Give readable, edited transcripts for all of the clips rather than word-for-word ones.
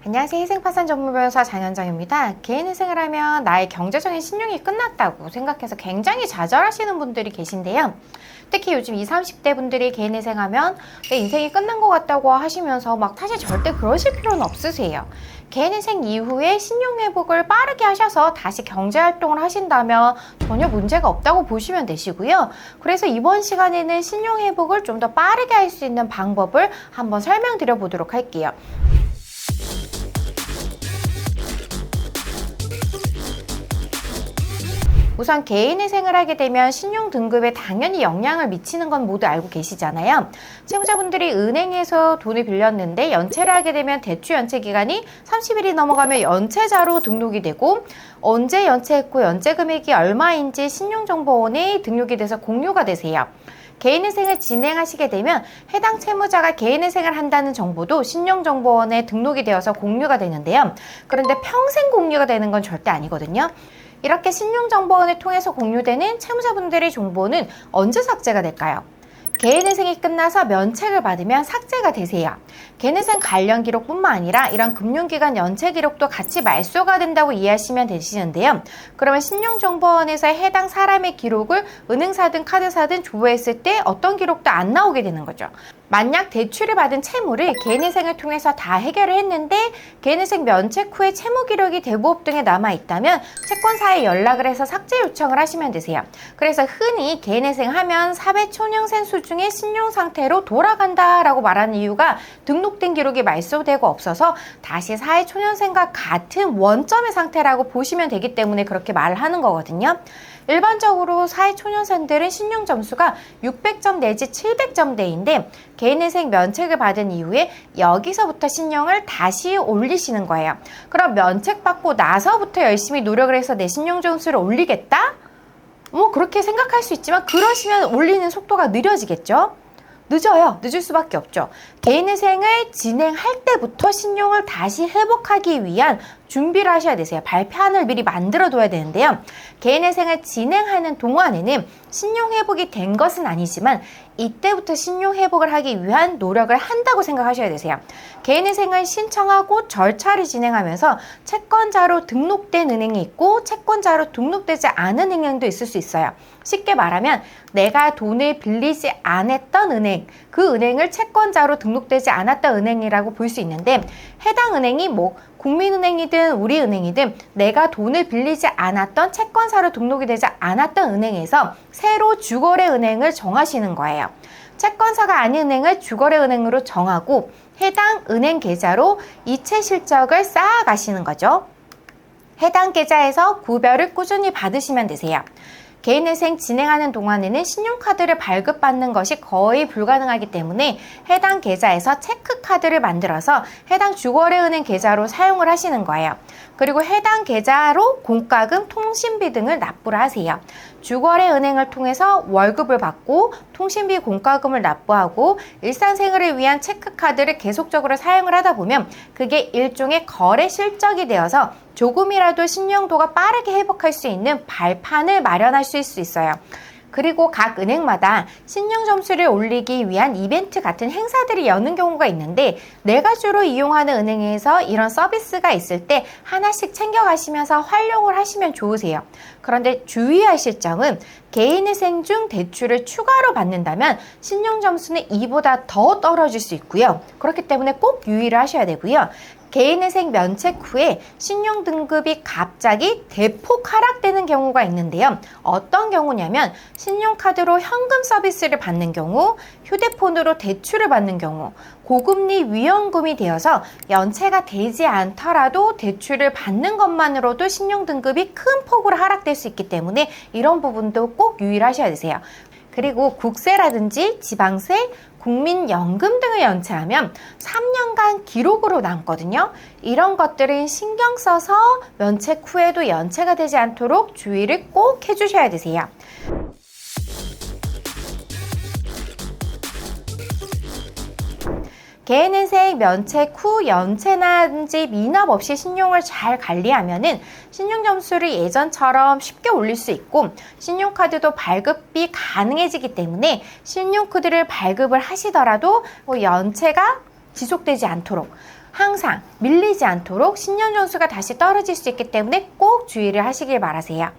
안녕하세요. 희생파산 전문변호사 장현정입니다. 개인회생을 하면 나의 경제적인 신용이 끝났다고 생각해서 굉장히 좌절하시는 분들이 계신데요. 특히 요즘 20, 30대 분들이 개인회생하면 내 인생이 끝난 것 같다고 하시면서 사실 절대 그러실 필요는 없으세요. 개인회생 이후에 신용회복을 빠르게 하셔서 다시 경제활동을 하신다면 전혀 문제가 없다고 보시면 되시고요. 그래서 이번 시간에는 신용회복을 좀 더 빠르게 할 수 있는 방법을 한번 설명드려 보도록 할게요. 우선 개인회생을 하게 되면 신용등급에 당연히 영향을 미치는 건 모두 알고 계시잖아요. 채무자분들이 은행에서 돈을 빌렸는데 연체를 하게 되면 대출 연체 기간이 30일이 넘어가면 연체자로 등록이 되고, 언제 연체했고 연체 금액이 얼마인지 신용정보원에 등록이 돼서 공유가 되세요. 개인회생을 진행하시게 되면 해당 채무자가 개인회생을 한다는 정보도 신용정보원에 등록이 되어서 공유가 되는데요. 그런데 평생 공유가 되는 건 절대 아니거든요. 이렇게 신용정보원을 통해서 공유되는 채무자분들의 정보는 언제 삭제가 될까요? 개인회생이 끝나서 면책을 받으면 삭제가 되세요. 개인회생 관련 기록뿐만 아니라 이런 금융기관 연체 기록도 같이 말소가 된다고 이해하시면 되시는데요. 그러면 신용정보원에서 해당 사람의 기록을 은행사든 카드사든 조회했을 때 어떤 기록도 안 나오게 되는 거죠. 만약 대출을 받은 채무를 개인회생을 통해서 다 해결을 했는데 개인회생 면책 후에 채무 기록이 대부업 등에 남아있다면 채권사에 연락을 해서 삭제 요청을 하시면 되세요. 그래서 흔히 개인회생하면 사회초년생 수중의 신용상태로 돌아간다라고 말하는 이유가 등록된 기록이 말소되고 없어서 다시 사회초년생과 같은 원점의 상태라고 보시면 되기 때문에 그렇게 말을 하는 거거든요. 일반적으로 사회초년생들은 신용점수가 600점 내지 700점대인데 개인회생 면책을 받은 이후에 여기서부터 신용을 다시 올리시는 거예요. 그럼 면책받고 나서부터 열심히 노력을 해서 내 신용점수를 올리겠다? 그렇게 생각할 수 있지만 그러시면 올리는 속도가 느려지겠죠? 늦어요. 늦을 수밖에 없죠. 개인회생을 진행할 때부터 신용을 다시 회복하기 위한 준비를 하셔야 되세요. 발판을 미리 만들어 둬야 되는데요. 개인회생을 진행하는 동안에는 신용회복이 된 것은 아니지만 이때부터 신용회복을 하기 위한 노력을 한다고 생각하셔야 되세요. 개인회생을 신청하고 절차를 진행하면서 채권자로 등록된 은행이 있고 채권자로 등록되지 않은 은행도 있을 수 있어요. 쉽게 말하면 내가 돈을 빌리지 않았던 은행, 그 은행을 채권자로 등록되지 않았던 은행이라고 볼 수 있는데 해당 은행이 국민은행이든 우리은행이든 내가 돈을 빌리지 않았던 채권사로 등록이 되지 않았던 은행에서 새로 주거래 은행을 정하시는 거예요. 채권사가 아닌 은행을 주거래 은행으로 정하고 해당 은행 계좌로 이체 실적을 쌓아가시는 거죠. 해당 계좌에서 구별을 꾸준히 받으시면 되세요. 개인회생 진행하는 동안에는 신용카드를 발급받는 것이 거의 불가능하기 때문에 해당 계좌에서 체크카드를 만들어서 해당 주거래은행 계좌로 사용을 하시는 거예요. 그리고 해당 계좌로 공과금, 통신비 등을 납부를 하세요. 주거래은행을 통해서 월급을 받고 통신비, 공과금을 납부하고 일상생활을 위한 체크카드를 계속적으로 사용을 하다 보면 그게 일종의 거래 실적이 되어서 조금이라도 신용도가 빠르게 회복할 수 있는 발판을 마련할 수 있어요. 그리고 각 은행마다 신용점수를 올리기 위한 이벤트 같은 행사들이 여는 경우가 있는데 내가 주로 이용하는 은행에서 이런 서비스가 있을 때 하나씩 챙겨가시면서 활용을 하시면 좋으세요. 그런데 주의하실 점은 개인회생 중 대출을 추가로 받는다면 신용점수는 이보다 더 떨어질 수 있고요. 그렇기 때문에 꼭 유의를 하셔야 되고요. 개인회생 면책 후에 신용등급이 갑자기 대폭 하락되는 경우가 있는데요. 어떤 경우냐면 신용카드로 현금 서비스를 받는 경우, 휴대폰으로 대출을 받는 경우, 고금리 위험금이 되어서 연체가 되지 않더라도 대출을 받는 것만으로도 신용등급이 큰 폭으로 하락될 수 있기 때문에 이런 부분도 꼭 유의를 하셔야 되세요. 그리고 국세라든지 지방세, 국민연금 등을 연체하면 3년간 기록으로 남거든요. 이런 것들은 신경 써서 면책 후에도 연체가 되지 않도록 주의를 꼭 해주셔야 되세요. 개인회생 면책 후 연체나든지 미납 없이 신용을 잘 관리하면은 신용점수를 예전처럼 쉽게 올릴 수 있고 신용카드도 발급이 가능해지기 때문에 신용카드를 발급을 하시더라도 연체가 지속되지 않도록 항상 밀리지 않도록 신용점수가 다시 떨어질 수 있기 때문에 꼭 주의를 하시길 바라세요.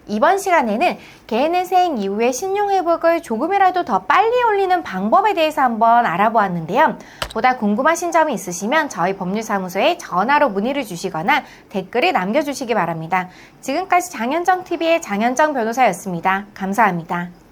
이번 시간에는 개인회생 이후에 신용회복을 조금이라도 더 빨리 올리는 방법에 대해서 한번 알아보았는데요. 보다 궁금하신 점이 있으시면 저희 법률사무소에 전화로 문의를 주시거나 댓글을 남겨주시기 바랍니다. 지금까지 장현정TV의 장현정 변호사였습니다. 감사합니다.